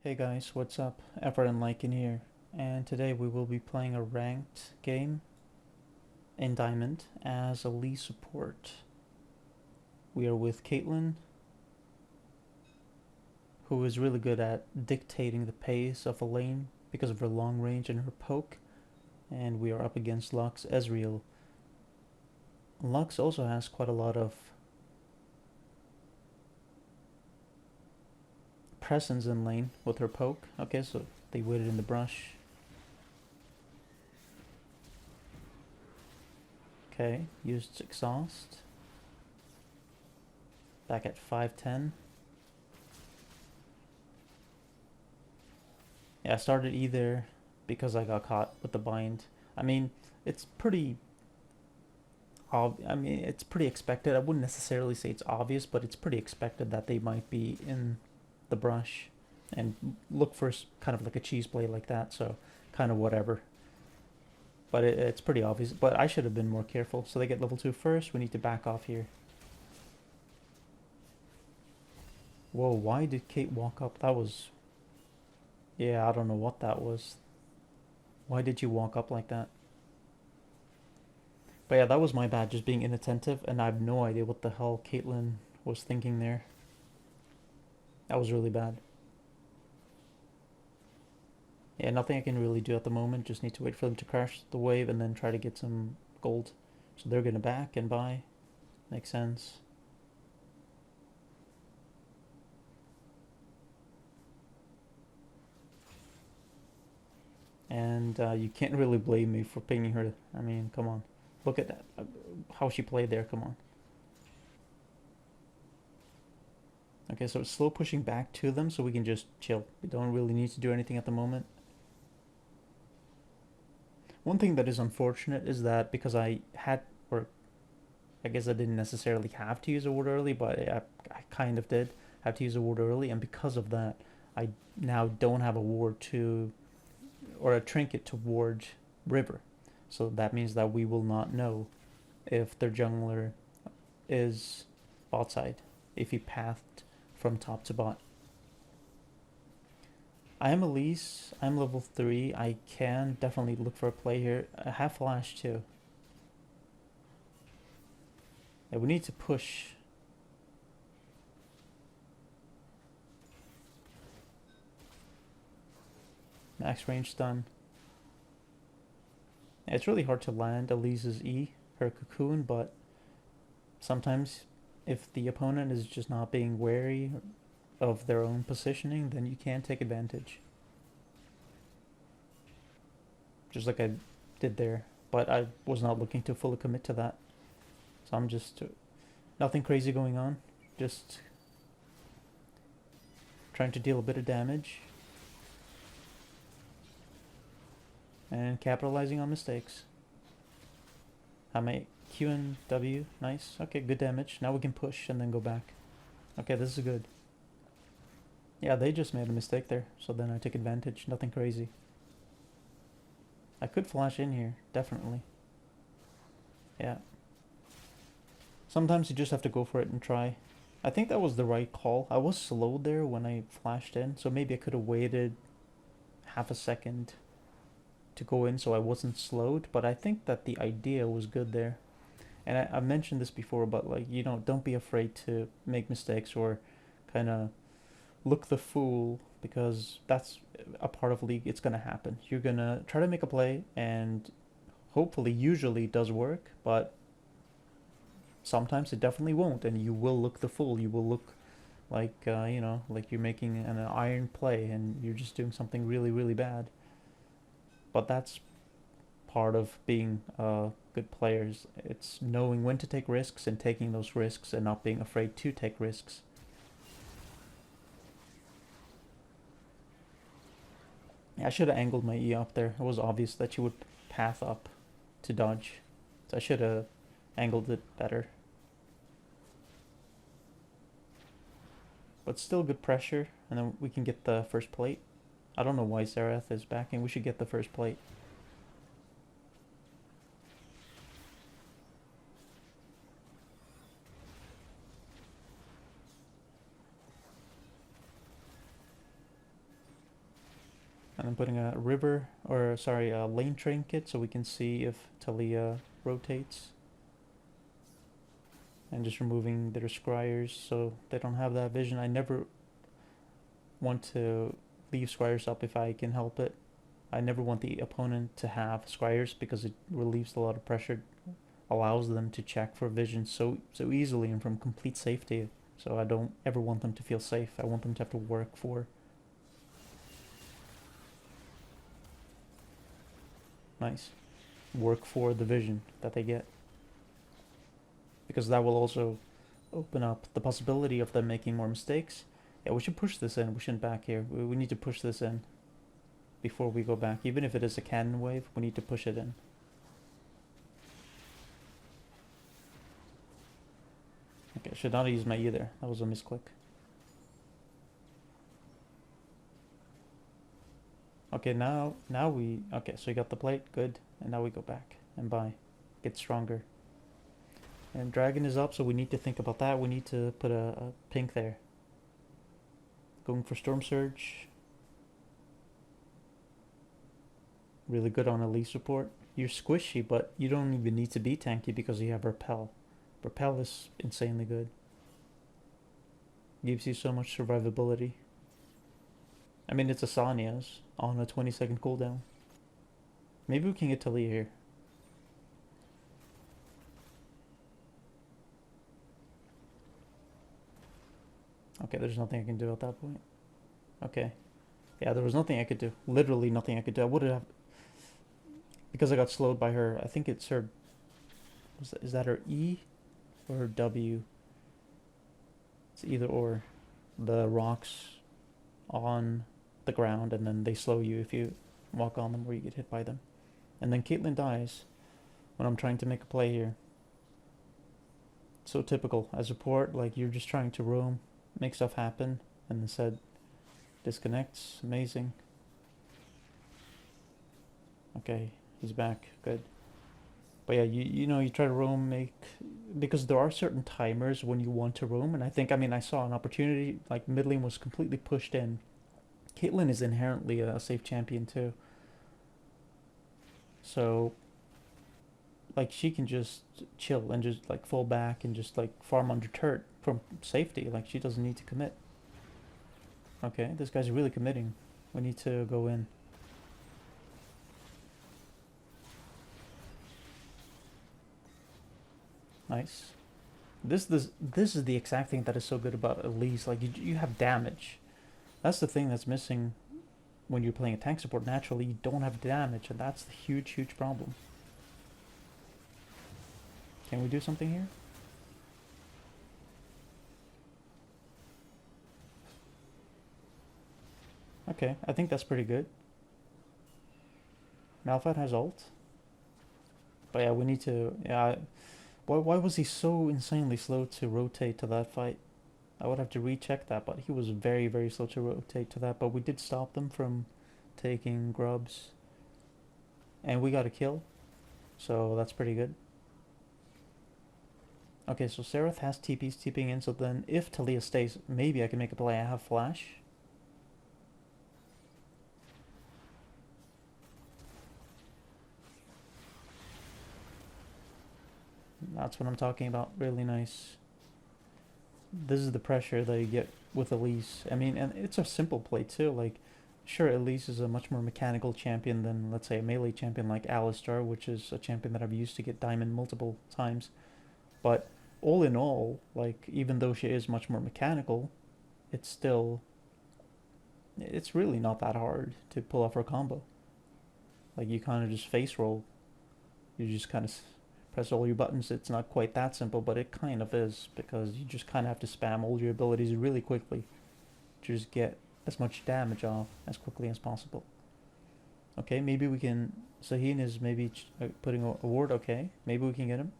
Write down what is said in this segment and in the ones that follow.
Hey guys, what's up? Effort and Lycan here, and today we will be playing a ranked game in Diamond as Elise support. We are with Caitlyn, who is really good at dictating the pace of a lane because of her long range and her poke, and we are up against Lux Ezreal. Lux also has quite a lot of presence in lane with her poke. Okay, so they waited in the brush. Okay, used exhaust. Back at 510. Yeah, I started either because I got caught with the bind. I mean, it's pretty it's pretty expected. I wouldn't necessarily say it's obvious, but it's pretty expected that they might be in the brush and look for kind of like a cheese play like that, so kind of whatever. But it's pretty obvious, but I should have been more careful. So they get level 2 first. We need to back off here. Whoa, why did Kate walk up? That was... Yeah, I don't know what that was. Why did you walk up like that? But yeah, that was my bad, just being inattentive, and I have no idea what the hell Caitlyn was thinking there. That was really bad. Yeah, nothing I can really do at the moment. Just need to wait for them to crash the wave and then try to get some gold. So they're gonna back and buy. Makes sense. And you can't really blame me for pinging her. I mean, come on. Look at that. How she played there, come on. Okay, so it's slow pushing back to them so we can just chill. We don't really need to do anything at the moment. One thing that is unfortunate is that because I had, or I guess I didn't necessarily have to use a ward early, but I kind of did have to use a ward early, and because of that, I now don't have a ward to, or a trinket to ward River. So that means that we will not know if their jungler is bot side, if he pathed from top to bot. I am Elise, I'm level 3, I can definitely look for a play here. I have flash too. Yeah, we need to push. Max range stun. Yeah, it's really hard to land Elise's E, her cocoon, but sometimes if the opponent is just not being wary of their own positioning, then you can take advantage. Just like I did there, but I was not looking to fully commit to that. So I'm just, nothing crazy going on, just trying to deal a bit of damage and capitalizing on mistakes. I may Q and W, nice. Okay, good damage. Now we can push and then go back. Okay, this is good. Yeah, they just made a mistake there, so then I took advantage. Nothing crazy. I could flash in here, definitely. Yeah. Sometimes you just have to go for it and try. I think that was the right call. I was slowed there when I flashed in, so maybe I could have waited half a second to go in so I wasn't slowed, but I think that the idea was good there. And I mentioned this before, but like, you know, don't be afraid to make mistakes or kind of look the fool, because that's a part of League. It's gonna happen. You're gonna try to make a play and hopefully usually it does work, but sometimes it definitely won't, and you will look the fool. You will look like you know, like you're making an iron play and you're just doing something really, really bad. But that's part of being good players. It's knowing when to take risks and taking those risks and not being afraid to take risks. I should have angled my E up there. It was obvious that she would path up to dodge. So I should have angled it better. But still good pressure, and then we can get the first plate. I don't know why Zerath is backing. We should get the first plate. And then putting a river, or sorry, a lane trinket so we can see if Talia rotates. And just removing their scryers so they don't have that vision. I never want to leave scryers up if I can help it. I never want the opponent to have scryers because it relieves a lot of pressure, allows them to check for vision so easily and from complete safety. So I don't ever want them to feel safe. I want them to have to work for. Nice. Work for the vision that they get. Because that will also open up the possibility of them making more mistakes. Yeah, we should push this in. We shouldn't back here. We need to push this in before we go back. Even if it is a cannon wave, we need to push it in. Okay, should not use my either. That was a misclick. Okay, now we... Okay, so you got the plate. Good. And now we go back and buy. Get stronger. And dragon is up, so we need to think about that. We need to put a pink there. Going for Storm Surge. Really good on Elise support. You're squishy, but you don't even need to be tanky because you have Repel. Repel is insanely good. Gives you so much survivability. I mean, it's a Sanya's on a 20-second cooldown. Maybe we can get Talia here. Okay, there's nothing I can do at that point. Okay. Yeah, there was nothing I could do. Literally nothing I could do. I would have... Because I got slowed by her. I think it's her... Is that her E? Or her W? It's either or. The rocks on the ground, and then they slow you if you walk on them or you get hit by them. And then Caitlyn dies when I'm trying to make a play here. So typical. As support, like, you're just trying to roam, make stuff happen, and instead disconnects. Amazing. Okay, he's back. Good. But yeah, you know, you try to roam, make... Because there are certain timers when you want to roam, and I mean, I saw an opportunity, like, mid lane was completely pushed in. Caitlyn is inherently a safe champion, too. So, like, she can just chill and just, like, fall back and just, like, farm under turret from safety. Like, she doesn't need to commit. Okay, this guy's really committing. We need to go in. Nice. This is the exact thing that is so good about Elise. Like, you have damage. That's the thing that's missing when you're playing a tank support. Naturally, you don't have damage, and that's the huge problem. Can we do something here? Okay, I think that's pretty good. Malphite has ult. But yeah, we need to... Yeah, why was he so insanely slow to rotate to that fight? I would have to recheck that, but he was very slow to rotate to that. But we did stop them from taking grubs. And we got a kill. So that's pretty good. Okay, so Seraph has TP's TPing in, so then if Talia stays, maybe I can make a play. I have flash. That's what I'm talking about. Really nice. This is the pressure that you get with Elise. I mean, and it's a simple play too. Like, sure, Elise is a much more mechanical champion than, let's say, a melee champion like Alistar, which is a champion that I've used to get diamond multiple times. But all in all, like, even though she is much more mechanical, it's still... It's really not that hard to pull off her combo. Like, you kind of just face roll. You just kind of press all your buttons. It's not quite that simple, but it kind of is, because you just kind of have to spam all your abilities really quickly to just get as much damage off as quickly as possible. Okay, maybe we can... Sahin is maybe putting a ward. Okay, maybe we can get him.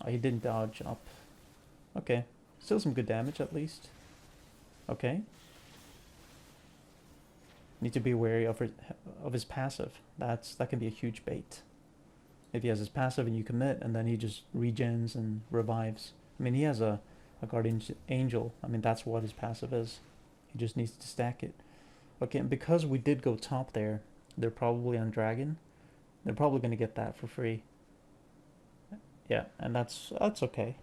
Oh, he didn't dodge up. Okay, still some good damage at least. Okay. Need to be wary of his passive. That can be a huge bait. If he has his passive and you commit, and then he just regens and revives. I mean, he has a guardian angel. I mean, that's what his passive is. He just needs to stack it. Okay, and because we did go top there, they're probably on dragon. They're probably going to get that for free. Yeah, and that's okay.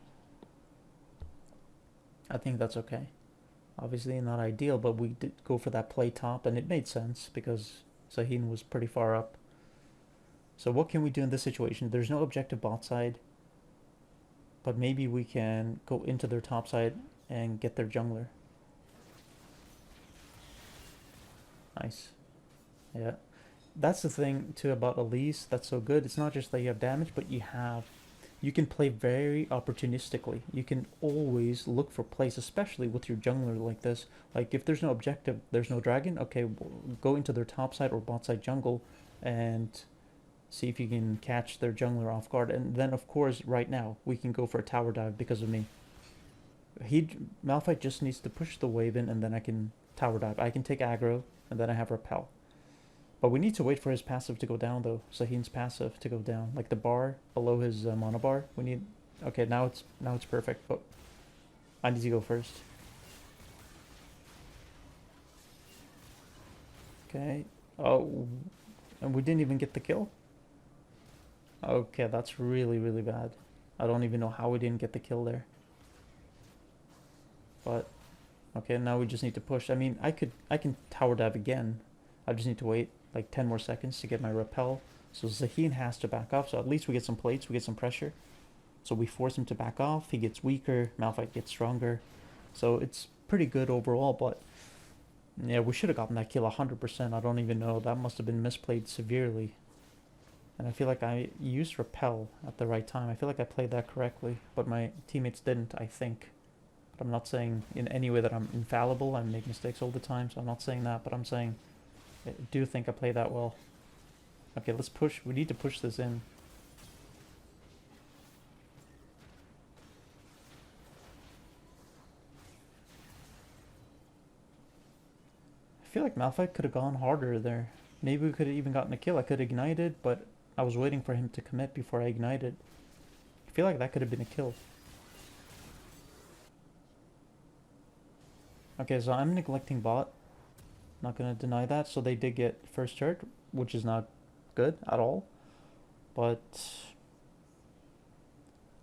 I think that's okay. Obviously not ideal, but we did go for that play top, and it made sense because Sahin was pretty far up. So what can we do in this situation? There's no objective bot side, but maybe we can go into their top side and get their jungler. Nice. Yeah. That's the thing too about Elise that's so good. It's not just that you have damage, but you can play very opportunistically. You can always look for plays, especially with your jungler like this. Like if there's no objective, there's no dragon. Okay, go into their top side or bot side jungle, and see if you can catch their jungler off guard. And then of course, right now we can go for a tower dive because of me. He Malphite just needs to push the wave in, and then I can tower dive. I can take aggro, and then I have repel. But we need to wait for his passive to go down, though. Sahin's passive to go down, like the bar below his mono bar. We need. Okay, now it's perfect. But I need to go first. Okay. Oh, and we didn't even get the kill. Okay, that's really really bad. I don't even know how we didn't get the kill there. But okay, now we just need to push. I mean, I can tower dive again. I just need to wait like 10 more seconds to get my repel. So Zahin has to back off. So at least we get some plates, we get some pressure. So we force him to back off. He gets weaker. Malphite gets stronger. So it's pretty good overall. But yeah, we should have gotten that kill 100%. I don't even know. That must have been misplayed severely. And I feel like I used repel at the right time. I feel like I played that correctly, but my teammates didn't, I think. But I'm not saying in any way that I'm infallible. I make mistakes all the time, so I'm not saying that. But I'm saying I do think I play that well. Okay, let's push. We need to push this in. I feel like Malphite could have gone harder there. Maybe we could have even gotten a kill. I could have ignited, but I was waiting for him to commit before I ignited. I feel like that could have been a kill. Okay, so I'm neglecting bot. Not gonna deny that. So they did get first turret, which is not good at all. But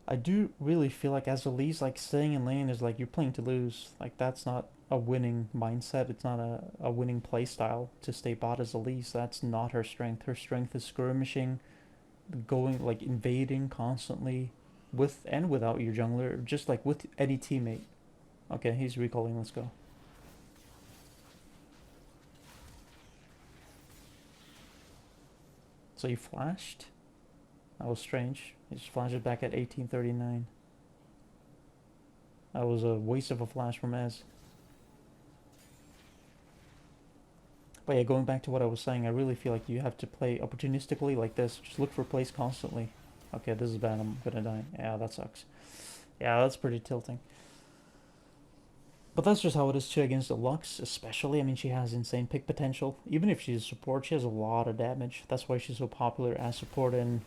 I do really feel like as Elise, like staying in lane is like you're playing to lose. Like that's not a winning mindset. It's not a winning play style to stay bot as Elise. That's not her strength. Her strength is skirmishing, going like invading constantly, with and without your jungler, just like with any teammate. Okay, he's recalling. Let's go. So he flashed. That was strange. He just flashed it back at 1839. That was a waste of a flash from Ez. But yeah, going back to what I was saying, I really feel like you have to play opportunistically like this. Just look for plays constantly. Okay, this is bad. I'm gonna die. Yeah, that sucks. Yeah, that's pretty tilting. But that's just how it is too against the Lux, especially. I mean, she has insane pick potential. Even if she's a support, she has a lot of damage. That's why she's so popular as support, and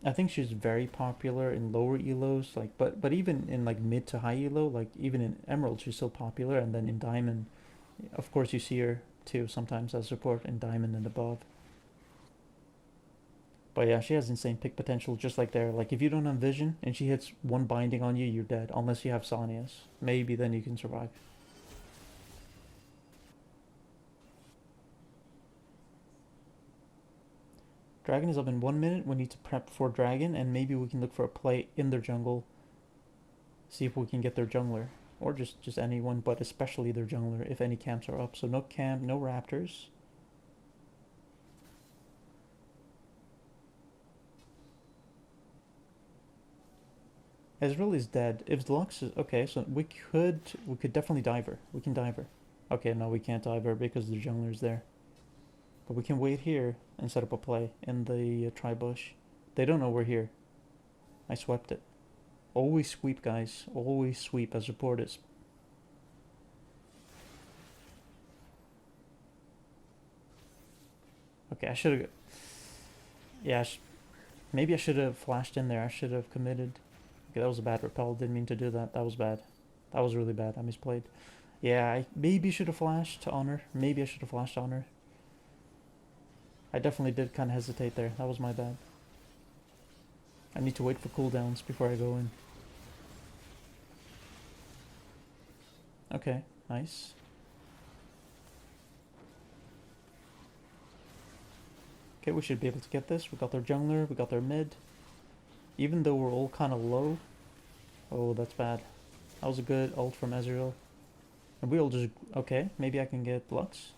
I think she's very popular in lower elos. Like, but even in like mid to high elo, like even in Emerald, she's still popular. And then in Diamond, of course, you see her too sometimes as support in Diamond and above. But yeah, she has insane pick potential just like there. Like if you don't have vision and she hits one binding on you, you're dead. Unless you have Sonia's. Maybe then you can survive. Dragon is up in 1 minute. We need to prep for Dragon, and maybe we can look for a play in their jungle. See if we can get their jungler. Or just anyone, but especially their jungler if any camps are up. So no camp, no raptors. Ezreal is dead. If Lux is okay, so we could definitely dive her. We can dive her. Okay, no, we can't dive her because the jungler is there. But we can wait here and set up a play in the tri-bush. They don't know we're here. I swept it. Always sweep, guys. Always sweep as support is. Okay, I should have. Yeah, maybe I should have flashed in there. I should have committed. Okay, that was a bad repel. Didn't mean to do that. That was bad. That was really bad. I misplayed. Yeah, I maybe should have flashed to honor. Maybe I should have flashed to honor. I definitely did kind of hesitate there. That was my bad. I need to wait for cooldowns before I go in. Okay, nice. Okay, we should be able to get this. We got their jungler, we got their mid. Even though we're all kind of low. Oh, that's bad. That was a good ult from Ezreal. And we'll just... Okay, maybe I can get Lux.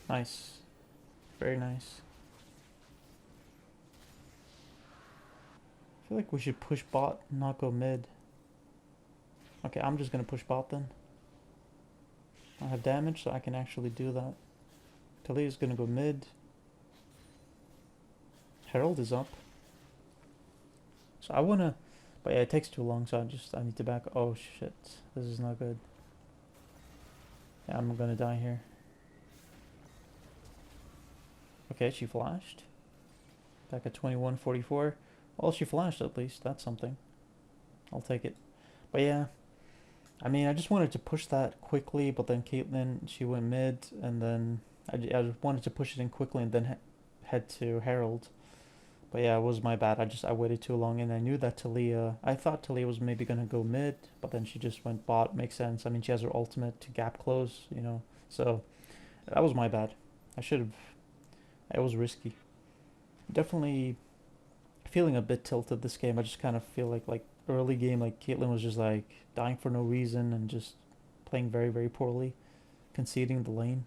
Nice. Very nice. I feel like we should push bot, not go mid. Okay, I'm just gonna push bot then. I have damage, so I can actually do that. Talia's gonna go mid. Herald is up. So I wanna... But yeah, it takes too long, so I need to back... Oh shit, this is not good. Yeah, I'm gonna die here. Okay, she flashed. Back at 21:44. Well, she flashed at least. That's something. I'll take it. But yeah, I mean, I just wanted to push that quickly, but then Caitlyn, she went mid, and then I just wanted to push it in quickly and then head to Herald. But yeah, it was my bad. I waited too long, and I knew that Talia... I thought Talia was maybe gonna go mid, but then she just went bot. Makes sense. I mean, she has her ultimate to gap close, you know. So that was my bad. I should have... It was risky. Definitely feeling a bit tilted this game. I just kind of feel like early game, like Caitlyn was just like dying for no reason and just playing very, very poorly, conceding the lane.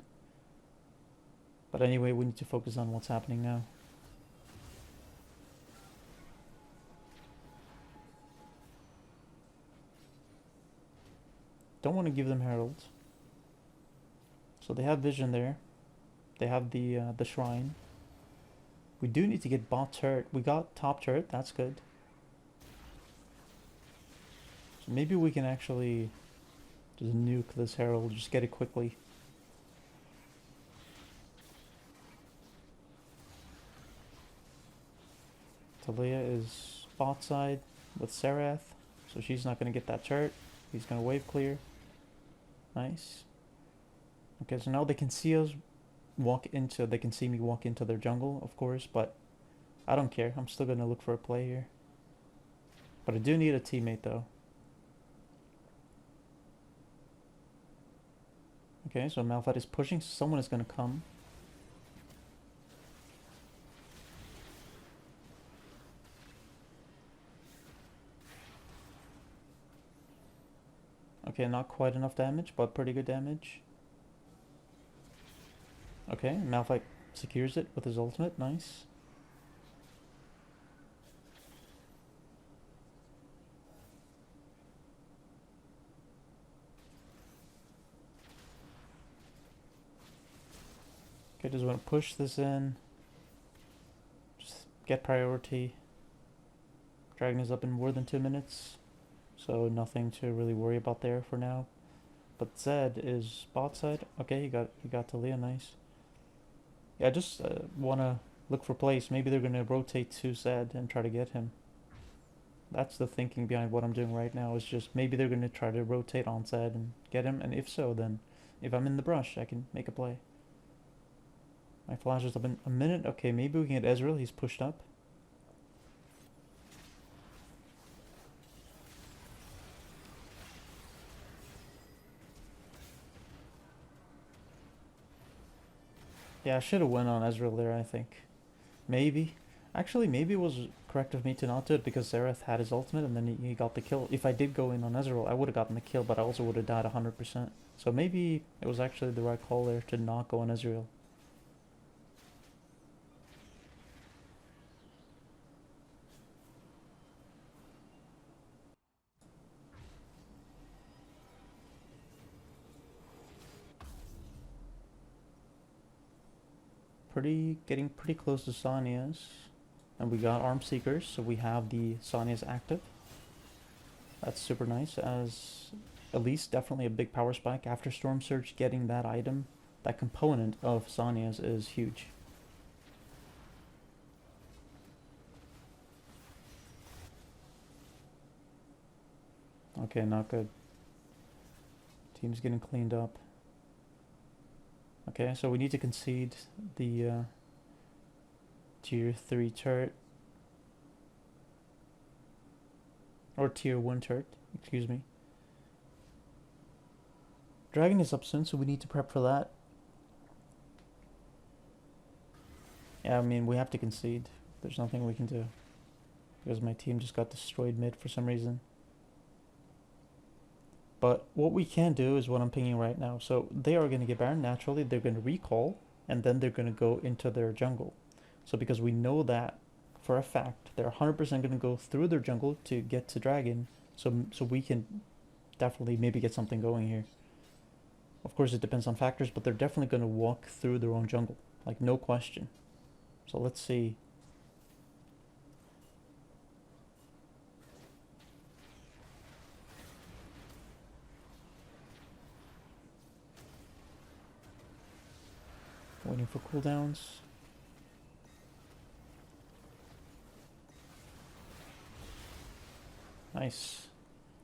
But anyway, we need to focus on what's happening now. Don't want to give them Herald. So they have vision there. They have the shrine. We do need to get bot turret. We got top turret. That's good. So maybe we can actually just nuke this Herald. Just get it quickly. Talia is bot side with Serath. So she's not going to get that turret. He's going to wave clear. Nice. Okay, so now they can see us they can see me walk into their jungle, of course, but I don't care. I'm still gonna look for a play here. But I do need a teammate though. Okay, so Malphite is pushing, so someone is gonna come. Okay, not quite enough damage, but pretty good damage. Okay, Malphite secures it with his ultimate. Nice. Okay, just want to push this in. Just get priority. Dragon is up in more than 2 minutes, so nothing to really worry about there for now. But Zed is bot side. Okay, he got Talia. Nice. Yeah, I just want to look for plays. Maybe they're going to rotate to Zed and try to get him. That's the thinking behind what I'm doing right now, is just maybe they're going to try to rotate on Zed and get him, and if so, then if I'm in the brush, I can make a play. My flash is up in a minute. Okay, maybe we can get Ezreal. He's pushed up. Yeah, I should have went on Ezreal there, I think. Maybe. Actually, maybe it was correct of me to not do it because Xerath had his ultimate and then he got the kill. If I did go in on Ezreal, I would have gotten the kill, but I also would have died 100%. So maybe it was actually the right call there to not go on Ezreal. Getting pretty close to Sonya's. And we got Arm Seekers, so we have the Sonya's active. That's super nice, as Elise, definitely a big power spike. After Storm Surge, getting that item, that component of Sonya's is huge. Okay, not good. Team's getting cleaned up. Okay, so we need to concede the tier 3 turret. Or tier 1 turret, excuse me. Dragon is up soon, so we need to prep for that. Yeah, I mean, we have to concede. There's nothing we can do. Because my team just got destroyed mid for some reason. But what we can do is what I'm pinging right now. So they are going to get Baron naturally. They're going to recall. And then they're going to go into their jungle. So because we know that for a fact, they're 100% going to go through their jungle to get to Dragon. So we can definitely maybe get something going here. Of course, it depends on factors, but they're definitely going to walk through their own jungle. Like, no question. So let's see. Waiting for cooldowns. Nice.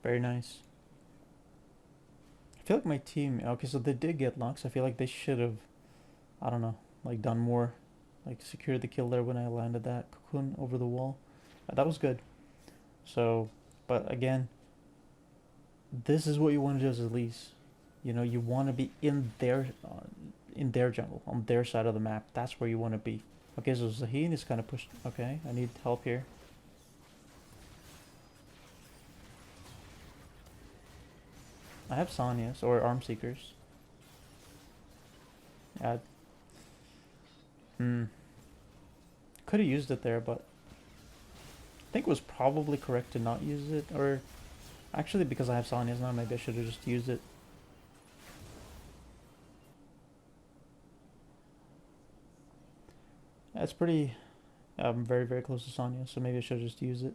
Very nice. I feel like my team... Okay, so they did get Lux. I feel like they should have, I don't know, like done more. Like secured the kill there when I landed that cocoon over the wall. That was good. So, but again, this is what you want to do as Elise. You know, you want to be in their jungle, on their side of the map. That's where you want to be. Okay, so Zaheen is kind of pushed. Okay, I need help here. I have Sanyas or Arm Seekers. Yeah. Could have used it there, but I think it was probably correct to not use it. Or actually, because I have Sanyas now, maybe I should have just used it. It's pretty... I'm very, very close to Sonya, so maybe I should just use it.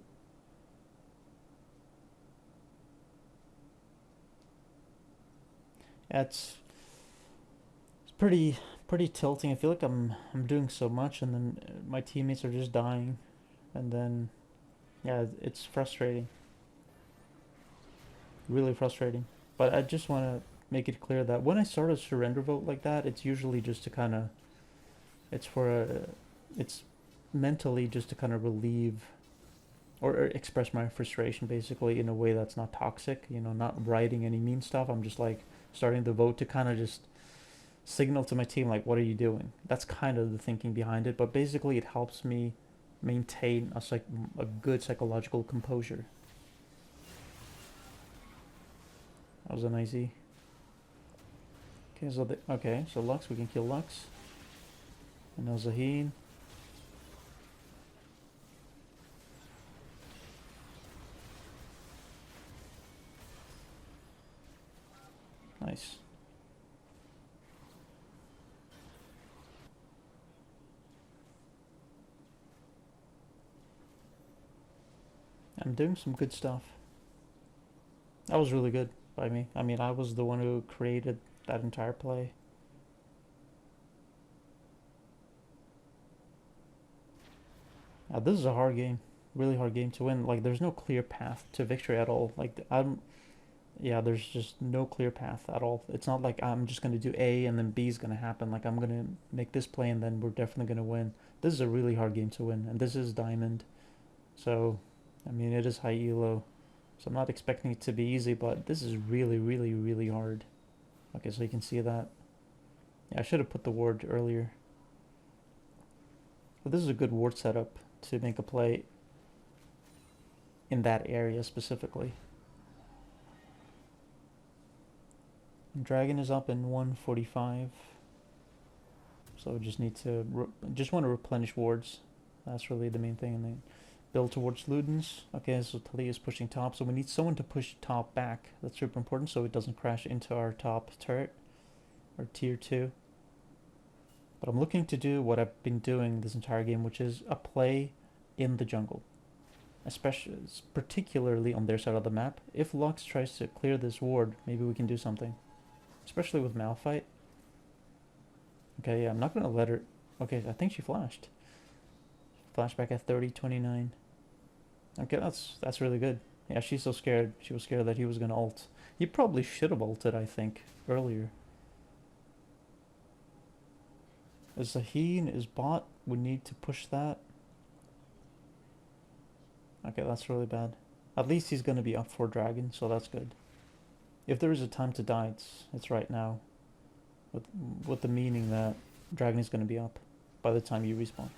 Yeah, it's pretty tilting. I feel like I'm doing so much, and then my teammates are just dying, and then yeah, it's frustrating. Really frustrating. But I just want to make it clear that when I start a surrender vote like that, it's usually just to kind of... It's for a... It's mentally just to kind of relieve or express my frustration basically in a way that's not toxic, you know, not writing any mean stuff. I'm just like starting the vote to kind of just signal to my team like, what are you doing? That's kind of the thinking behind it, but basically it helps me maintain a good psychological composure. That was an easy. Okay, so Lux, we can kill Lux. And now Zaheen. Nice. I'm doing some good stuff. That was really good by me. I mean, I was the one who created that entire play. This is a hard game. Really hard game to win. Like, there's no clear path to victory at all. Like, yeah, there's just no clear path at all. It's not like I'm just going to do A and then B is going to happen. Like, I'm going to make this play and then we're definitely going to win. This is a really hard game to win, and this is Diamond. So, I mean, it is high elo. So I'm not expecting it to be easy, but this is really, really, really hard. Okay, so you can see that. Yeah, I should have put the ward earlier. But this is a good ward setup to make a play in that area specifically. Dragon is up in 145. So just need to just want to replenish wards. That's really the main thing. And then build towards Ludens. Okay, so Talia is pushing top. So we need someone to push top back. That's super important so it doesn't crash into our top turret or tier 2. But I'm looking to do what I've been doing this entire game, which is a play in the jungle. Especially, particularly on their side of the map. If Lux tries to clear this ward, maybe we can do something. Especially with Malphite. Okay, yeah, I'm not going to let her... Okay, I think she flashed. Flashback at 30:29. Okay, that's really good. Yeah, she's so scared. She was scared that he was gonna ult. He probably should have ulted, I think, earlier. Is Zaheen, is bot? We need to push that. Okay, that's really bad. At least he's gonna be up for dragon, so that's good. If there is a time to die, it's right now. With with the meaning that dragon is gonna be up by the time you respawn.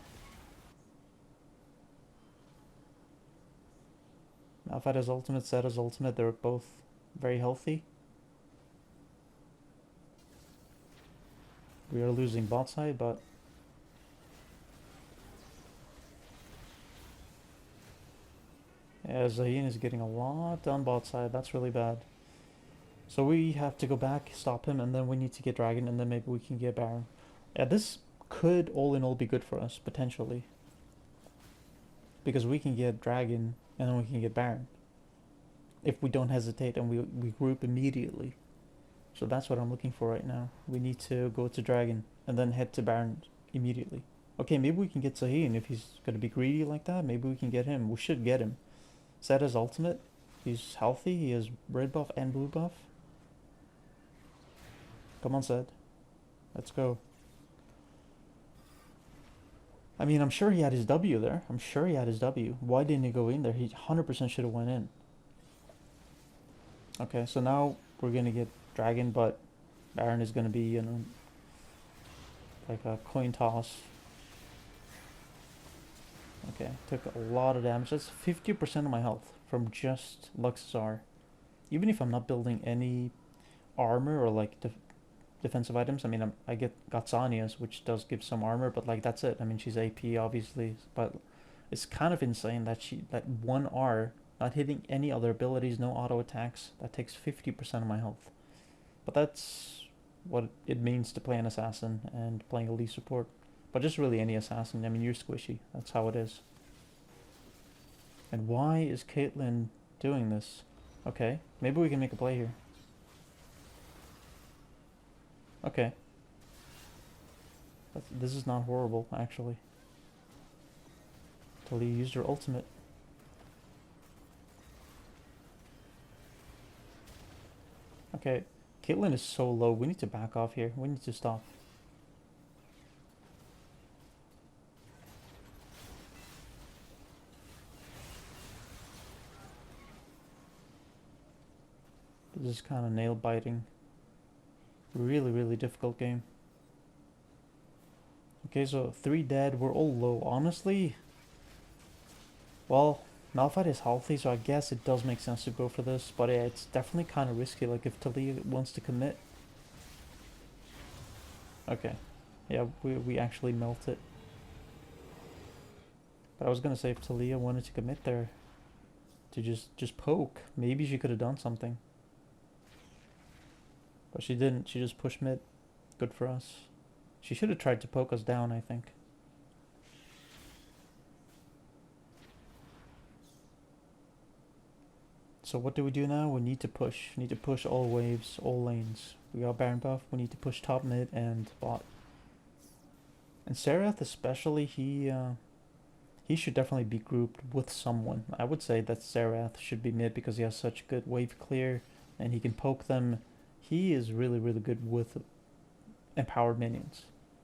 Malphite has ultimate, Zed has ultimate. They're both very healthy. We are losing bot side, but yeah, Zayn is getting a lot done bot side. That's really bad. So we have to go back, stop him, and then we need to get dragon, and then maybe we can get Baron. Yeah, this could all in all be good for us potentially, because we can get dragon and then we can get Baron if we don't hesitate and we group immediately. So that's what I'm looking for right now. We need to go to dragon and then head to Baron immediately. Okay, maybe we can get Zaheen if he's gonna be greedy like that. Maybe we can get him. We should get him. Zed has ultimate. He's healthy. He has red buff and blue buff. Come on, Zed. Let's go. I mean, I'm sure he had his W there. I'm sure he had his W. Why didn't he go in there? He 100% should have went in. Okay, so now we're gonna get dragon, but Baron is gonna be, you know, like a coin toss. Okay, took a lot of damage. That's 50% of my health from just Luxzar. Even if I'm not building any armor or like defensive items, I mean, I get Gatsania's, which does give some armor, but like that's it. I mean, she's AP obviously, but it's kind of insane that that one R, not hitting any other abilities, no auto attacks, that takes 50% of my health. But that's what it means to play an assassin and playing Elise support. But just really any assassin. I mean, you're squishy. That's how it is. And why is Caitlyn doing this? Okay, maybe we can make a play here. Okay. This is not horrible, actually. Talia used her ultimate. Okay, Caitlyn is so low. We need to back off here. We need to stop. This is kind of nail biting. Really, really difficult game. Okay, so 3 dead. We're all low. Honestly, well, Malphite is healthy, so I guess it does make sense to go for this. But yeah, it's definitely kind of risky. Like if Talia wants to commit. Okay. Yeah, we actually melt it. But I was gonna say if Talia wanted to commit there, to just poke, maybe she could have done something. But she didn't. She just pushed mid. Good for us. She should have tried to poke us down, I think. So what do we do now? We need to push. We need to push all waves, all lanes. We got Baron buff. We need to push top mid and bot. And Serath especially, he should definitely be grouped with someone. I would say that Serath should be mid because he has such good wave clear and he can poke them. He is really, really good with empowered minions,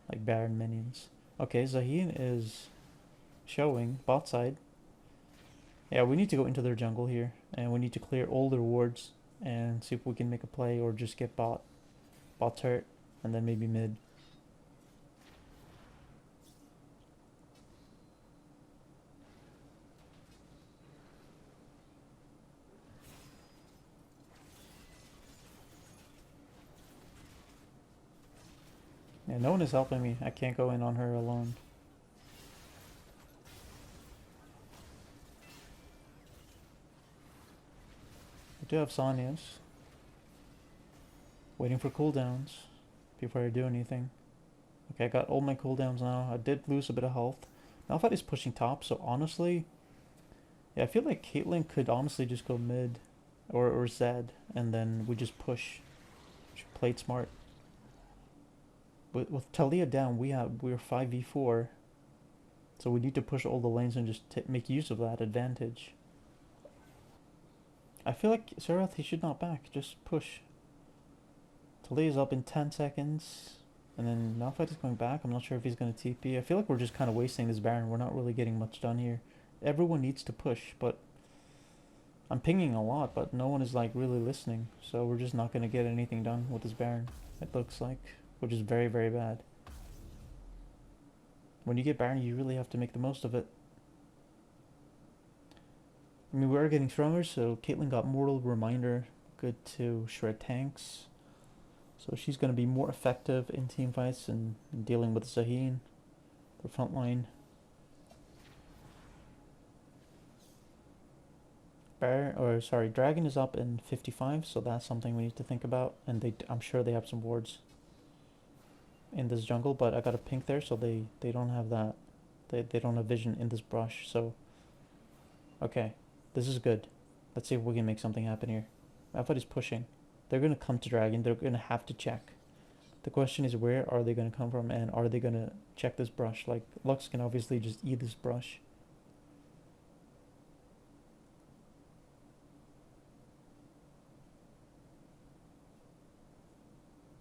like Baron minions. Okay, Zaheen is showing bot side. Yeah, we need to go into their jungle here, and we need to clear all their wards and see if we can make a play or just get bot turret, and then maybe mid. Yeah, no one is helping me. I can't go in on her alone. I do have Sonya's. Waiting for cooldowns before I do anything. Okay, I got all my cooldowns now. I did lose a bit of health. Malphite is pushing top, so honestly, yeah, I feel like Caitlyn could honestly just go mid or Zed, and then we just push. She played smart. With Talia down, we're 5v4, so we need to push all the lanes and just make use of that advantage. I feel like Serath, he should not back. Just push. Taliyah is up in 10 seconds. And then Malphite is going back. I'm not sure if he's going to TP. I feel like we're just kind of wasting this Baron. We're not really getting much done here. Everyone needs to push, but I'm pinging a lot, but no one is like really listening. So we're just not going to get anything done with this Baron, it looks like, which is very, very bad. When you get Baron, you really have to make the most of it. I mean, we are getting stronger, so Caitlyn got Mortal Reminder. Good to shred tanks. So she's going to be more effective in team fights and dealing with Zaheen, the front line. Dragon is up in 55, so that's something we need to think about. And I'm sure they have some wards in this jungle, but I got a pink there, so they don't have that. They don't have vision in this brush, so... Okay, this is good. Let's see if we can make something happen here. Malphite is pushing. They're going to come to Dragon. They're going to have to check. The question is, where are they going to come from, and are they going to check this brush? Like, Lux can obviously just eat this brush.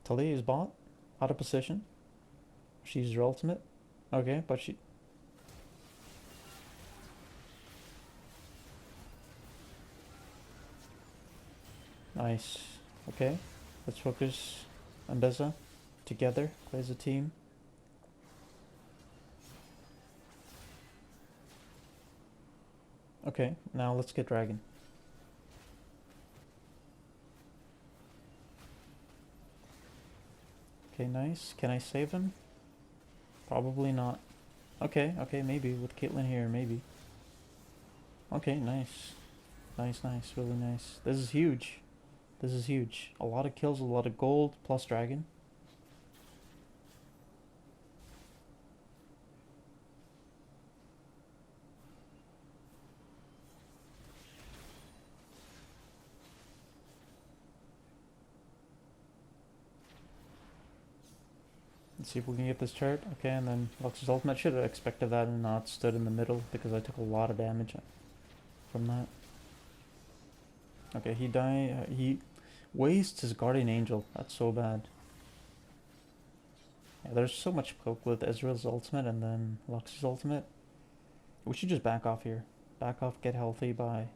Taliyah is bot. Out of position. She's her ultimate. Okay, but she... Nice. Okay, let's focus on Beza. Together, as a team. Okay, now let's get Dragon. Okay, nice. Can I save him? Probably not. Okay, maybe. With Caitlyn here, maybe. Okay, nice. Nice, really nice. This is huge. This is huge. A lot of kills, a lot of gold, plus Dragon. Let's see if we can get this turret. Okay, and then Lux's ultimate. Should have expected that and not stood in the middle because I took a lot of damage from that. Okay, he died. He wastes his Guardian Angel. That's so bad. Yeah, there's so much poke with Ezreal's ultimate and then Lux's ultimate. We should just back off here. Back off, get healthy by...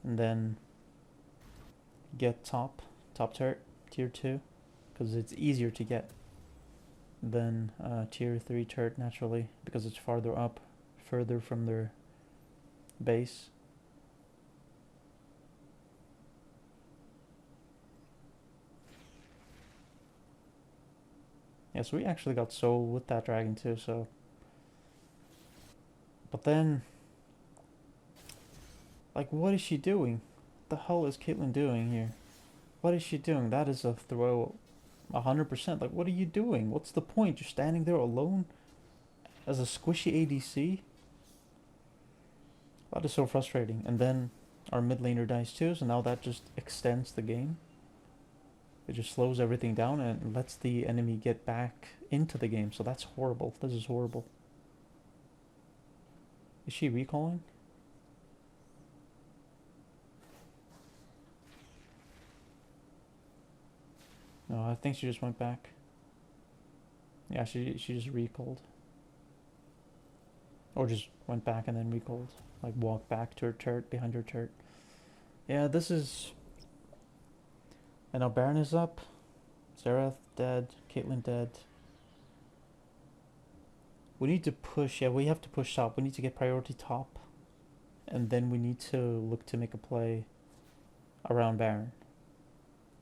And then... Get top turret, tier 2. Because it's easier to get than tier 3 turret naturally. Because it's farther up, further from their base. Yeah, so we actually got soul with that dragon too, so... But then... Like, what is she doing? What the hell is Caitlyn doing here? What is she doing? That is a throw 100%. Like, what are you doing? What's the point? You're standing there alone as a squishy ADC? That is so frustrating. And then our mid laner dies too, so now that just extends the game. It just slows everything down and lets the enemy get back into the game. So that's horrible. This is horrible. Is she recalling? No, I think she just went back. Yeah, she just recalled. Or just went back and then recalled. Like walked back to her turret, behind her turret. Yeah, this is... And now Baron is up. Xerath dead. Caitlyn dead. We need to push. Yeah, we have to push top. We need to get priority top. And then we need to look to make a play around Baron.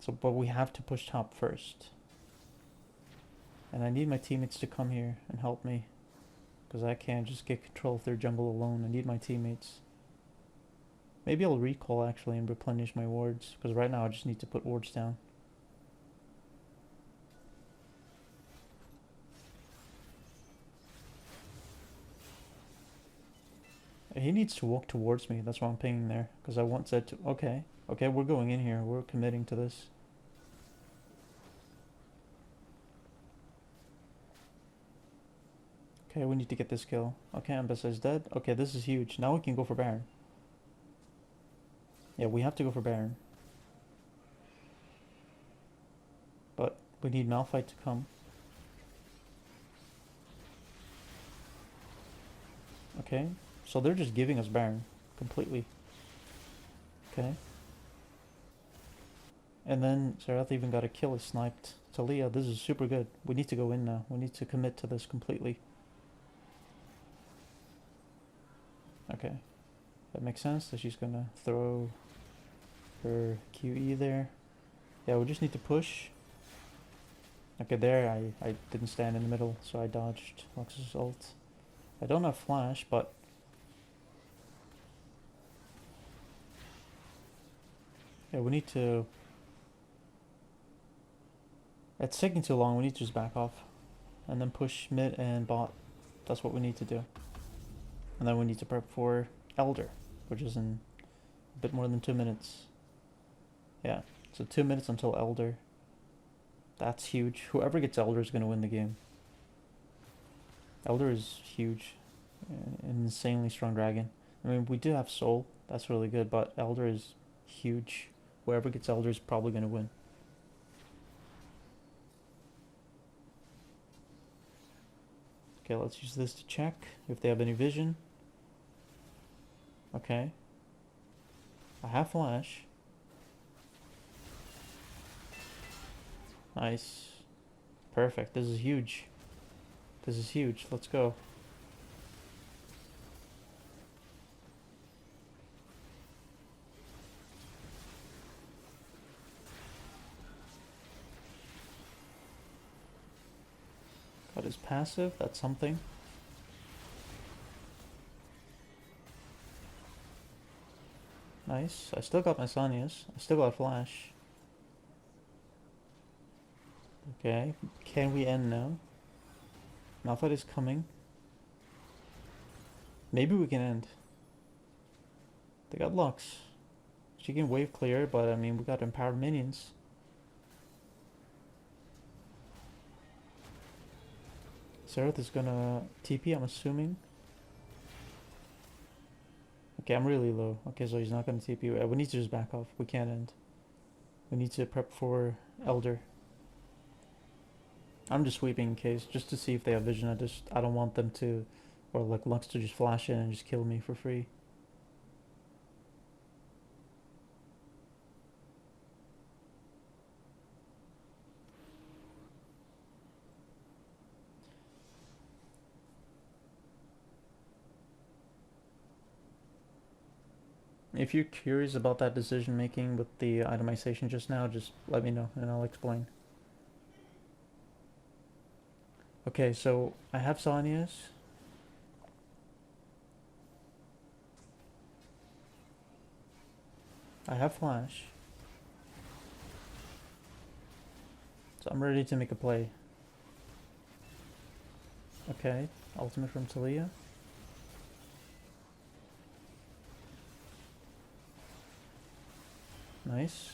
So, but we have to push top first. And I need my teammates to come here and help me. Because I can't just get control of their jungle alone. I need my teammates. Maybe I'll recall actually and replenish my wards. Because right now I just need to put wards down. He needs to walk towards me. That's why I'm pinging there. Because I want Zed to... Okay. Okay, we're going in here. We're committing to this. Okay, we need to get this kill. Okay, Ambessa is dead. Okay, this is huge. Now we can go for Baron. Yeah, we have to go for Baron. But we need Malphite to come. Okay. So they're just giving us Baron. Completely. Okay. And then Sarath even got a kill. He sniped Talia. This is super good. We need to go in now. We need to commit to this completely. Okay. That makes sense that she's gonna throw her QE there. Yeah, we just need to push. Okay, there I didn't stand in the middle, so I dodged Lux's ult. I don't have flash, but yeah, we need to. It's taking too long. We need to just back off, and then push mid and bot. That's what we need to do. And then we need to prep for Elder, which is in a bit more than 2 minutes. Yeah, so 2 minutes until Elder. That's huge. Whoever gets Elder is going to win the game. Elder is huge. An insanely strong dragon. I mean, we do have Soul. That's really good, but Elder is huge. Whoever gets Elder is probably going to win. Okay, let's use this to check if they have any vision. Okay. I have flash. Nice. Perfect. This is huge. This is huge. Let's go. Got his passive. That's something. Nice. I still got my Sonias. I still got flash. Okay. Can we end now? Malphite is coming. Maybe we can end. They got Lux. She can wave clear, but I mean, we got empowered minions. Zerath is gonna TP, I'm assuming. Okay, I'm really low. Okay, so he's not gonna TP. We need to just back off. We can't end. We need to prep for Elder. I'm just sweeping in case, just to see if they have vision. I don't want them to, or like Lux to just flash in and just kill me for free. If you're curious about that decision making with the itemization just now, just let me know and I'll explain. Okay, so I have Sonia's. I have flash. So I'm ready to make a play. Okay, ultimate from Talia. Nice.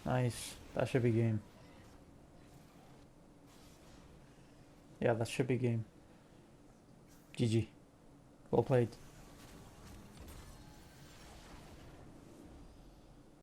Nice. That should be game. Yeah, that should be game. GG. Well played.